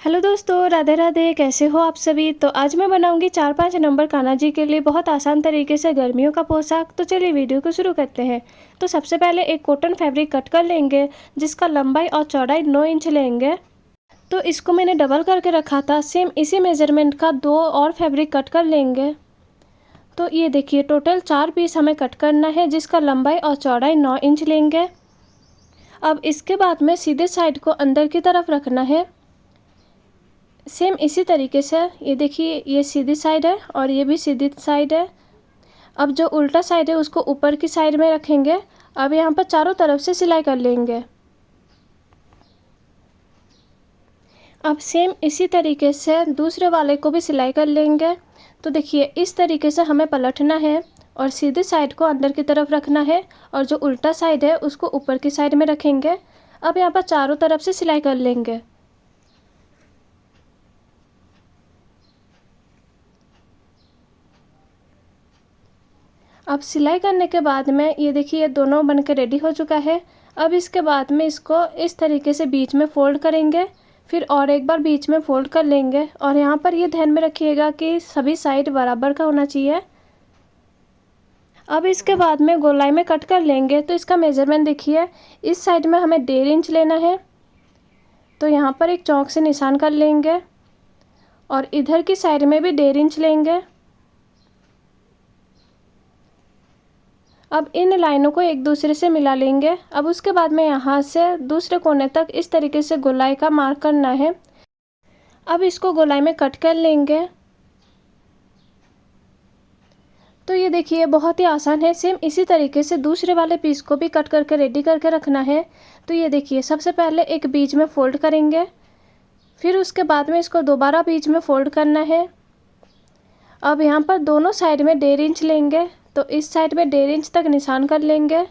Hello दोस्तों, राधे राधे। कैसे हो आप सभी। तो आज मैं बनाऊंगी 4-5 नंबर कान्हा जी के लिए बहुत आसान तरीके से गर्मियों का पोशाक। तो चलिए वीडियो को शुरू करते हैं। तो सबसे पहले एक कॉटन फैब्रिक कट कर लेंगे, जिसका लंबाई और चौड़ाई 9 इंच लेंगे। तो इसको मैंने डबल करके रखा था। सेम इसी मेजरमेंट का 2 और फैब्रिक कट कर लेंगे। तो ये देखिए, टोटल 4 पीस हमें कट करना है, जिसका लंबाई और चौड़ाई 9 इंच लेंगे। अब इसके बाद में सीधे साइड को अंदर की तरफ रखना है। सेम इसी तरीके से ये देखिए, ये सीधी साइड है और ये भी सीधी साइड है। अब जो उल्टा साइड है उसको ऊपर की साइड में रखेंगे। अब यहाँ पर चारों तरफ से सिलाई कर लेंगे। अब सेम इसी तरीके से दूसरे वाले को भी सिलाई कर लेंगे। तो देखिए, इस तरीके से हमें पलटना है और सीधी साइड को अंदर की तरफ रखना है और जो उल्टा साइड है उसको ऊपर की साइड में रखेंगे। अब यहाँ पर चारों तरफ से सिलाई कर लेंगे। अब सिलाई करने के बाद में ये देखिए, ये दोनों बनकर रेडी हो चुका है। अब इसके बाद में इसको इस तरीके से बीच में फ़ोल्ड करेंगे, फिर और एक बार बीच में फ़ोल्ड कर लेंगे। और यहाँ पर ये ध्यान में रखिएगा कि सभी साइड बराबर का होना चाहिए। अब इसके बाद में गोलाई में कट कर लेंगे। तो इसका मेज़रमेंट देखिए, इस साइड में हमें 1.5 इंच लेना है। तो यहाँ पर एक चौक से निशान कर लेंगे और इधर की साइड में भी 1.5 इंच लेंगे। अब इन लाइनों को एक दूसरे से मिला लेंगे। अब उसके बाद में यहाँ से दूसरे कोने तक इस तरीके से गोलाई का मार्क करना है। अब इसको गोलाई में कट कर लेंगे। तो ये देखिए, बहुत ही आसान है। सेम इसी तरीके से दूसरे वाले पीस को भी कट करके रेडी करके रखना है। तो ये देखिए, सबसे पहले एक बीच में फ़ोल्ड करेंगे, फिर उसके बाद में इसको दोबारा बीच में फ़ोल्ड करना है। अब यहाँ पर दोनों साइड में 1.5 इंच लेंगे। तो इस साइड में 1.5 इंच तक निशान कर लेंगे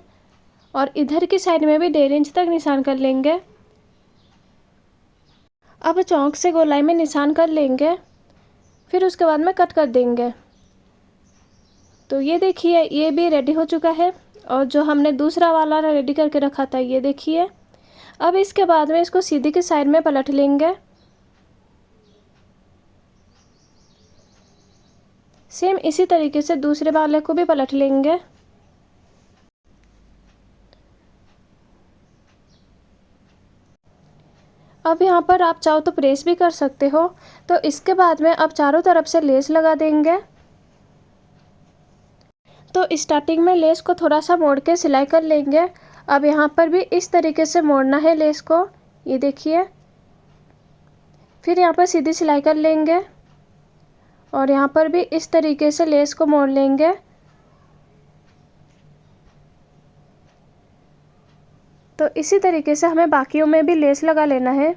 और इधर की साइड में भी 1.5 इंच तक निशान कर लेंगे। अब चौक से गोलाई में निशान कर लेंगे, फिर उसके बाद में कट कर देंगे। तो ये देखिए, ये भी रेडी हो चुका है। और जो हमने दूसरा वाला रेडी करके रखा था, ये देखिए। अब इसके बाद में इसको सीधी की साइड में पलट लेंगे। सेम इसी तरीके से दूसरे वाले को भी पलट लेंगे। अब यहाँ पर आप चाहो तो प्रेस भी कर सकते हो। तो इसके बाद में अब चारों तरफ से लेस लगा देंगे। तो स्टार्टिंग में लेस को थोड़ा सा मोड़ के सिलाई कर लेंगे। अब यहाँ पर भी इस तरीके से मोड़ना है लेस को, ये देखिए। फिर यहाँ पर सीधी सिलाई कर लेंगे और यहाँ पर भी इस तरीके से लेस को मोड़ लेंगे। तो इसी तरीके से हमें बाकियों में भी लेस लगा लेना है।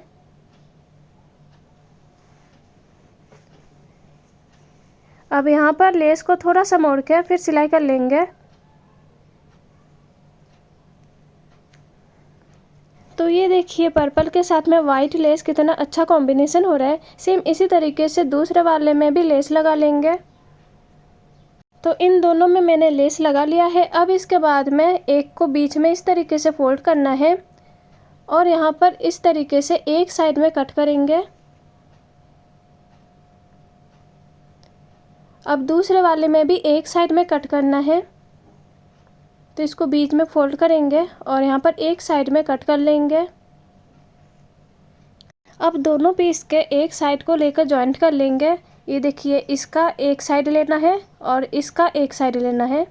अब यहाँ पर लेस को थोड़ा सा मोड़ के फिर सिलाई कर लेंगे। तो ये देखिए, पर्पल के साथ में वाइट लेस कितना अच्छा कॉम्बिनेशन हो रहा है। सेम इसी तरीके से दूसरे वाले में भी लेस लगा लेंगे। तो इन दोनों में मैंने लेस लगा लिया है। अब इसके बाद में एक को बीच में इस तरीके से फोल्ड करना है और यहाँ पर इस तरीके से एक साइड में कट करेंगे। अब दूसरे वाले में भी एक साइड में कट करना है। तो इसको बीच में फोल्ड करेंगे और यहाँ पर एक साइड में कट कर लेंगे। अब दोनों पीस के एक साइड को लेकर जॉइंट कर लेंगे। ये देखिए, इसका एक साइड लेना है और इसका एक साइड लेना है।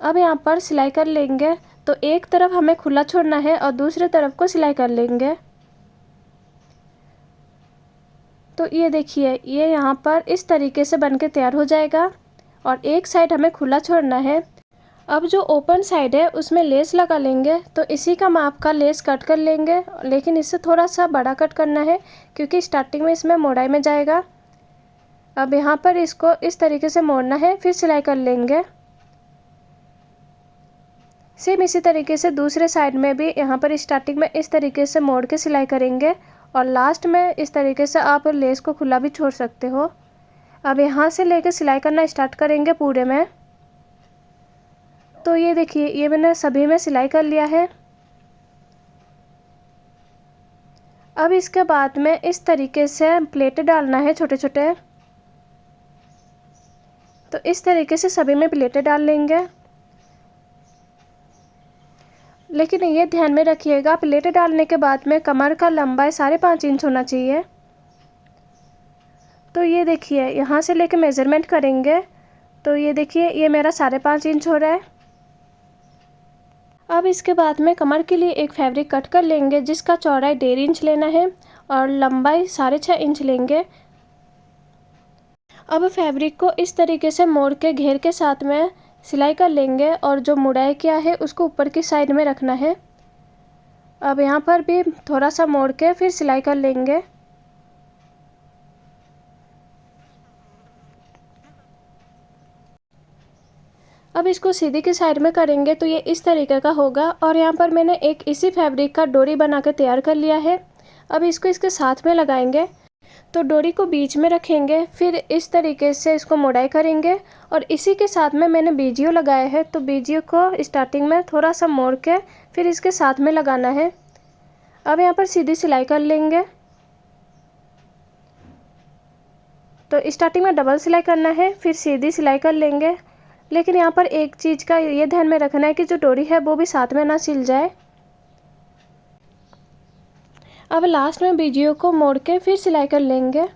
अब यहाँ पर सिलाई कर लेंगे। तो एक तरफ हमें खुला छोड़ना है और दूसरे तरफ को सिलाई कर लेंगे। तो ये देखिए, ये यहाँ पर इस तरीके से बनके तैयार हो जाएगा और एक साइड हमें खुला छोड़ना है। अब जो ओपन साइड है उसमें लेस लगा लेंगे। तो इसी का माप का लेस कट कर लेंगे, लेकिन इससे थोड़ा सा बड़ा कट करना है क्योंकि स्टार्टिंग में इसमें मोड़ाई में जाएगा। अब यहाँ पर इसको इस तरीके से मोड़ना है, फिर सिलाई कर लेंगे। सेम इसी तरीके से दूसरे साइड में भी यहाँ पर स्टार्टिंग में इस तरीके से मोड़ के सिलाई करेंगे और लास्ट में इस तरीके से आप लेस को खुला भी छोड़ सकते हो। अब यहाँ से लेकर सिलाई करना स्टार्ट करेंगे पूरे में। तो ये देखिए, ये मैंने सभी में सिलाई कर लिया है। अब इसके बाद में इस तरीके से प्लेटें डालना है छोटे छोटे। तो इस तरीके से सभी में प्लेटें डाल लेंगे। लेकिन ये ध्यान में रखिएगा, प्लेटें डालने के बाद में कमर का लंबाई 5.5 इंच होना चाहिए। तो ये देखिए, यहाँ से लेके मेज़रमेंट करेंगे तो ये देखिए ये मेरा 5.5 इंच हो रहा है। अब इसके बाद में कमर के लिए एक फैब्रिक कट कर लेंगे जिसका चौड़ाई 1.5 इंच लेना है और लंबाई 6.5 इंच लेंगे। अब फैब्रिक को इस तरीके से मोड़ के घेर के साथ में सिलाई कर लेंगे और जो मुड़ाई किया है उसको ऊपर की साइड में रखना है। अब यहाँ पर भी थोड़ा सा मोड़ के फिर सिलाई कर लेंगे। अब इसको सीधी की साइड में करेंगे तो ये इस तरीके का होगा और यहाँ पर मैंने एक इसी फैब्रिक का डोरी बना कर तैयार कर लिया है। अब इसको इसके साथ में लगाएंगे तो डोरी को बीच में रखेंगे, फिर इस तरीके से इसको मोड़ाई करेंगे और इसी के साथ में मैंने बीजियो लगाया है तो बीजियो को स्टार्टिंग में थोड़ा सा मोड़ के फिर इसके साथ में लगाना है। अब यहाँ पर सीधी सिलाई कर लेंगे। तो स्टार्टिंग में डबल सिलाई करना है, फिर सीधी सिलाई कर लेंगे। लेकिन यहाँ पर एक चीज़ का ये ध्यान में रखना है कि जो डोरी है वो भी साथ में ना सिल जाए। अब लास्ट में बीजियो को मोड़ के फिर सिलाई कर लेंगे।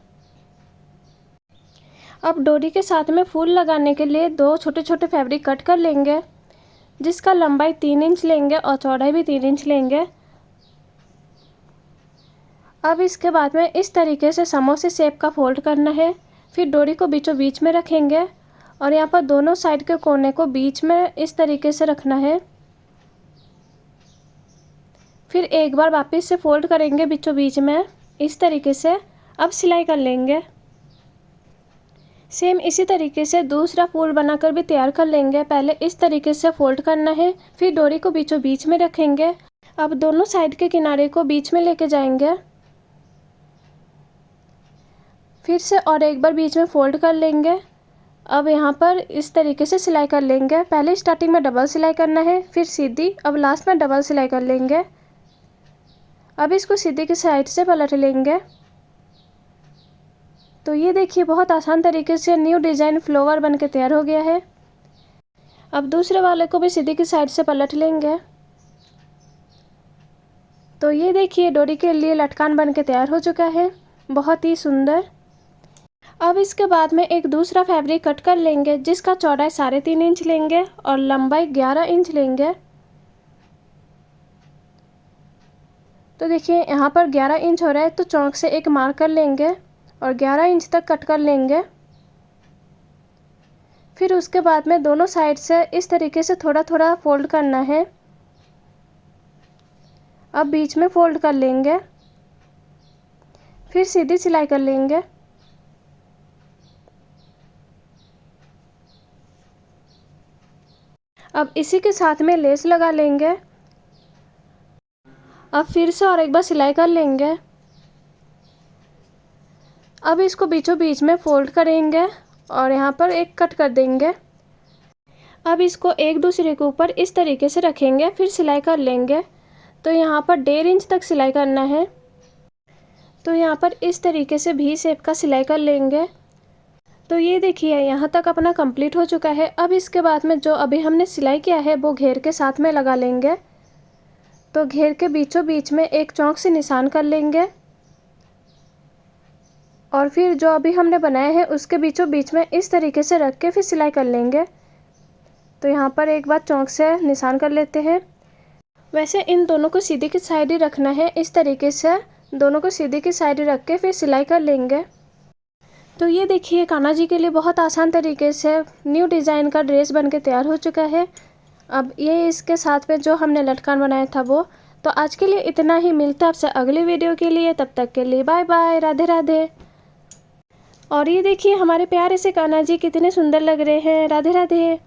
अब डोरी के साथ में फूल लगाने के लिए 2 छोटे छोटे फैब्रिक कट कर लेंगे जिसका लंबाई 3 इंच लेंगे और चौड़ाई भी 3 इंच लेंगे। अब इसके बाद में इस तरीके से समोसे शेप का फोल्ड करना है, फिर डोरी को बीचों बीच में रखेंगे और यहाँ पर दोनों साइड के कोने को बीच में इस तरीके से रखना है। फिर एक बार वापस से फोल्ड करेंगे बीचों बीच में इस तरीके से। अब सिलाई कर लेंगे। सेम इसी तरीके से दूसरा फूल बनाकर भी तैयार कर लेंगे। पहले इस तरीके से फोल्ड करना है, फिर डोरी को बीचों बीच में रखेंगे। अब दोनों साइड के किनारे को बीच में लेके जाएंगे, फिर से और एक बार बीच में फोल्ड कर लेंगे। अब यहाँ पर इस तरीके से सिलाई कर लेंगे। पहले स्टार्टिंग में डबल सिलाई करना है, फिर सीधी, अब लास्ट में डबल सिलाई कर लेंगे। अब इसको सीधी की साइड से पलट लेंगे। तो ये देखिए बहुत आसान तरीके से न्यू डिज़ाइन फ्लावर बन के तैयार हो गया है। अब दूसरे वाले को भी सीधी की साइड से पलट लेंगे। तो ये देखिए डोरी के लिए लटकान बन के तैयार हो चुका है, बहुत ही सुंदर। अब इसके बाद में एक दूसरा फैब्रिक कट कर लेंगे जिसका चौड़ाई 3.5 इंच लेंगे और लंबाई 11 इंच लेंगे। तो देखिए यहाँ पर 11 इंच हो रहा है तो चौक से एक मार्क कर लेंगे और 11 इंच तक कट कर लेंगे। फिर उसके बाद में दोनों साइड से इस तरीके से थोड़ा थोड़ा फोल्ड करना है। अब बीच में फोल्ड कर लेंगे, फिर सीधी सिलाई कर लेंगे। अब इसी के साथ में लेस लगा लेंगे। अब फिर से और एक बार सिलाई कर लेंगे। अब इसको बीचों बीच में फोल्ड करेंगे और यहाँ पर एक कट कर देंगे। अब इसको एक दूसरे के ऊपर इस तरीके से रखेंगे, फिर सिलाई कर लेंगे। तो यहाँ पर 1.5 इंच तक सिलाई करना है। तो यहाँ पर इस तरीके से भी शेप का सिलाई कर लेंगे। तो ये देखिए यहाँ तक अपना कंप्लीट हो चुका है। अब इसके बाद में जो अभी हमने सिलाई किया है वो घेर के साथ में लगा लेंगे। तो घेर के बीचों बीच में एक चौक से निशान कर लेंगे और फिर जो अभी हमने बनाया है उसके बीचों बीच में इस तरीके से रख के फिर सिलाई कर लेंगे। तो यहाँ पर एक बार चौक से निशान कर लेते हैं। वैसे इन दोनों को सीधी की साइड ही रखना है, इस तरीके से दोनों को सीधी की साइड रख के फिर सिलाई कर लेंगे। तो ये देखिए कान्हा जी के लिए बहुत आसान तरीके से न्यू डिज़ाइन का ड्रेस बन के तैयार हो चुका है। अब ये इसके साथ में जो हमने लटकन बनाया था वो। तो आज के लिए इतना ही, मिलता है आपसे अगली वीडियो के लिए। तब तक के लिए बाय बाय, राधे राधे। और ये देखिए हमारे प्यारे से कान्हा जी कितने सुंदर लग रहे हैं। राधे राधे।